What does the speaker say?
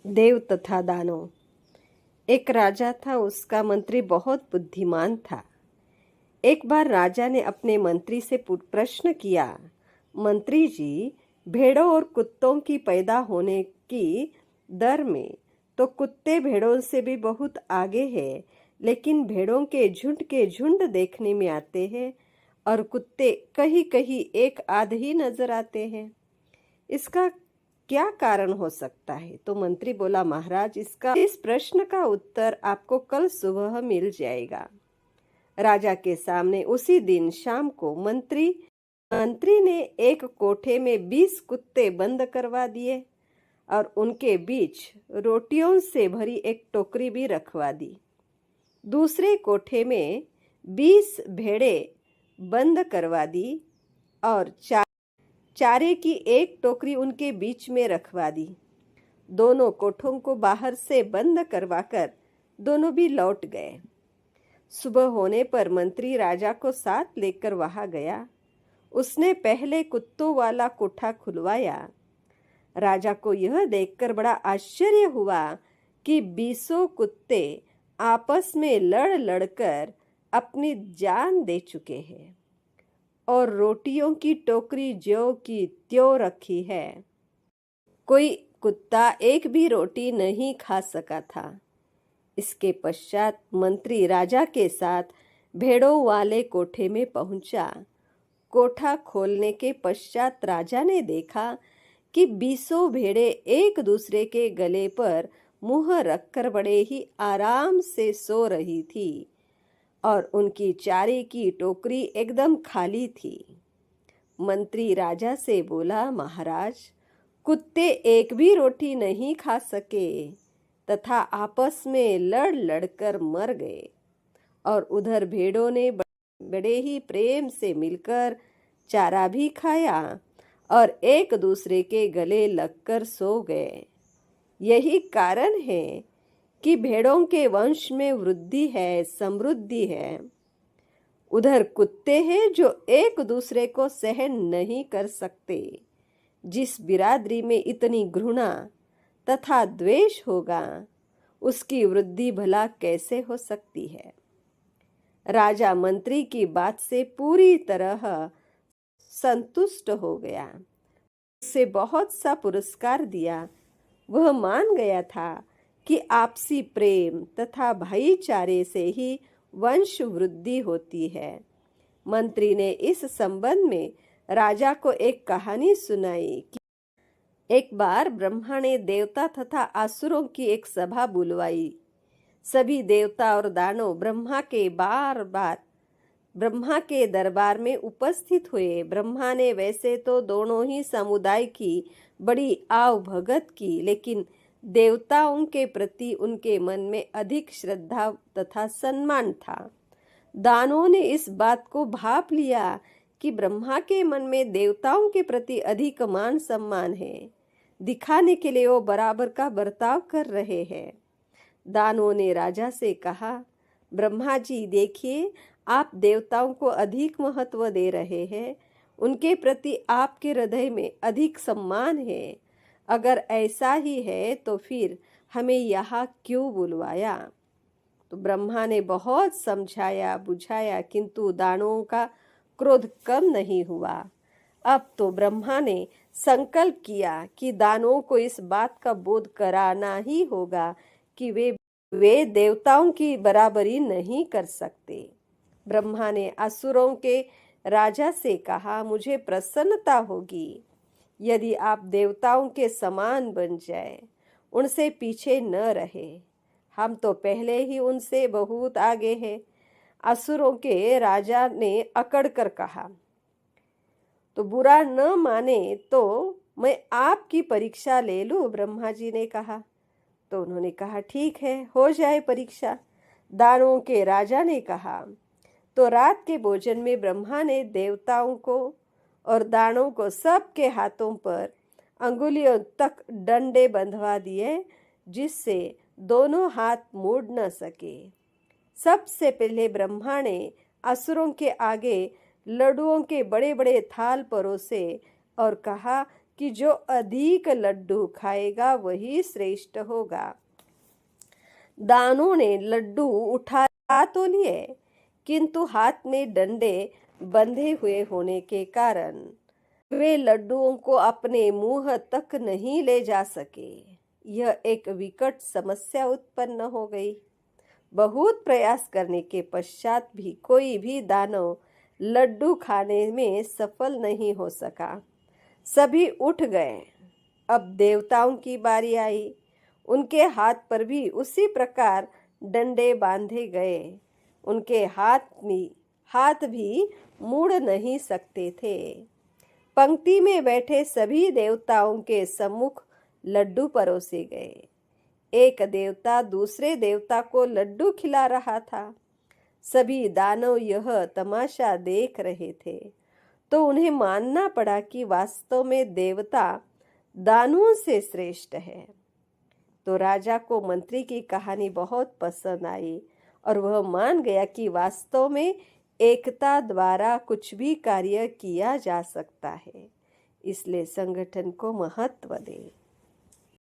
देव तथा दानव। एक राजा था, उसका मंत्री बहुत बुद्धिमान था। एक बार राजा ने अपने मंत्री से प्रश्न किया, मंत्री जी, भेड़ों और कुत्तों की पैदा होने की दर में तो कुत्ते भेड़ों से भी बहुत आगे हैं, लेकिन भेड़ों के झुंड देखने में आते हैं और कुत्ते कहीं कहीं एक आध ही नजर आते हैं। इसका क्या कारण हो सकता है? तो मंत्री बोला, महाराज, इस प्रश्न का उत्तर आपको कल सुबह मिल जाएगा। राजा के सामने उसी दिन शाम को मंत्री ने एक कोठे में 20 कुत्ते बंद करवा दिए और उनके बीच रोटियों से भरी एक टोकरी भी रखवा दी। दूसरे कोठे में 20 भेड़ें बंद करवा दी और चारे की एक टोकरी उनके बीच में रखवा दी। दोनों कोठों को बाहर से बंद करवाकर दोनों भी लौट गए। सुबह होने पर मंत्री राजा को साथ लेकर वहां गया। उसने पहले कुत्तों वाला कोठा खुलवाया। राजा को यह देखकर बड़ा आश्चर्य हुआ कि 20 कुत्ते आपस में लड़ लड़कर अपनी जान दे चुके हैं और रोटियों की टोकरी ज्यों की त्यों रखी है। कोई कुत्ता एक भी रोटी नहीं खा सका था। इसके पश्चात मंत्री राजा के साथ भेड़ों वाले कोठे में पहुंचा। कोठा खोलने के पश्चात राजा ने देखा कि 20 भेड़ें एक दूसरे के गले पर मुंह रखकर बड़े ही आराम से सो रही थी और उनकी चारे की टोकरी एकदम खाली थी। मंत्री राजा से बोला, महाराज, कुत्ते एक भी रोटी नहीं खा सके तथा आपस में लड़ लड़कर मर गए और उधर भेड़ों ने बड़े ही प्रेम से मिलकर चारा भी खाया और एक दूसरे के गले लगकर सो गए। यही कारण है कि भेड़ों के वंश में वृद्धि है, समृद्धि है। उधर कुत्ते हैं जो एक दूसरे को सहन नहीं कर सकते। जिस बिरादरी में इतनी घृणा तथा द्वेष होगा, उसकी वृद्धि भला कैसे हो सकती है? राजा मंत्री की बात से पूरी तरह संतुष्ट हो गया। उसे बहुत सा पुरस्कार दिया। वह मान गया था कि आपसी प्रेम तथा भाईचारे से ही वंश वृद्धि होती है। मंत्री ने इस संबंध में राजा को एक कहानी सुनाई कि एक बार ब्रह्मा ने देवता तथा असुरों की एक सभा बुलवाई। सभी देवता और दानव ब्रह्मा के दरबार में उपस्थित हुए। ब्रह्मा ने वैसे तो दोनों ही समुदाय की बड़ी आवभगत की, लेकिन देवताओं के प्रति उनके मन में अधिक श्रद्धा तथा सम्मान था। दानवों ने इस बात को भांप लिया कि ब्रह्मा के मन में देवताओं के प्रति अधिक मान सम्मान है। दिखाने के लिए वो बराबर का बर्ताव कर रहे हैं। दानवों ने राजा से कहा, ब्रह्मा जी, देखिए, आप देवताओं को अधिक महत्व दे रहे हैं। उनके प्रति आपके हृदय में अधिक सम्मान है। अगर ऐसा ही है तो फिर हमें यहाँ क्यों बुलवाया? तो ब्रह्मा ने बहुत समझाया बुझाया, किंतु दानवों का क्रोध कम नहीं हुआ। अब तो ब्रह्मा ने संकल्प किया कि दानवों को इस बात का बोध कराना ही होगा कि वे देवताओं की बराबरी नहीं कर सकते। ब्रह्मा ने असुरों के राजा से कहा, मुझे प्रसन्नता होगी यदि आप देवताओं के समान बन जाए, उनसे पीछे न रहे। हम तो पहले ही उनसे बहुत आगे हैं। असुरों के राजा ने अकड़ कर कहा। तो बुरा न माने तो मैं आपकी परीक्षा ले लूं, ब्रह्मा जी ने कहा। तो उन्होंने कहा, ठीक है, हो जाए परीक्षा। दानवों के राजा ने कहा। तो रात के भोजन में ब्रह्मा ने देवताओं को और दानवों को सबके हाथों पर अंगुलियों तक डंडे बंधवा दिए, जिससे दोनों हाथ मुड़ न सके। सबसे पहले ब्रह्मा ने असुरों के आगे लड्डुओं के बड़े बड़े थाल परोसे और कहा कि जो अधिक लड्डू खाएगा वही श्रेष्ठ होगा। दानों ने लड्डू उठा तो लिए, किंतु हाथ में डंडे बंधे हुए होने के कारण वे लड्डुओं को अपने मुंह तक नहीं ले जा सके। यह एक विकट समस्या उत्पन्न हो गई। बहुत प्रयास करने के पश्चात भी कोई भी दानव लड्डू खाने में सफल नहीं हो सका। सभी उठ गए। अब देवताओं की बारी आई। उनके हाथ पर भी उसी प्रकार डंडे बांधे गए। उनके हाथ भी मुड़ नहीं सकते थे। पंक्ति में बैठे सभी देवताओं के सम्मुख लड्डू परोसे गए। एक देवता दूसरे देवता को लड्डू खिला रहा था। सभी दानव यह तमाशा देख रहे थे, तो उन्हें मानना पड़ा कि वास्तव में देवता दानवों से श्रेष्ठ है। तो राजा को मंत्री की कहानी बहुत पसंद आई और वह मान गया कि वास्तव में एकता द्वारा कुछ भी कार्य किया जा सकता है। इसलिए संगठन को महत्व दें।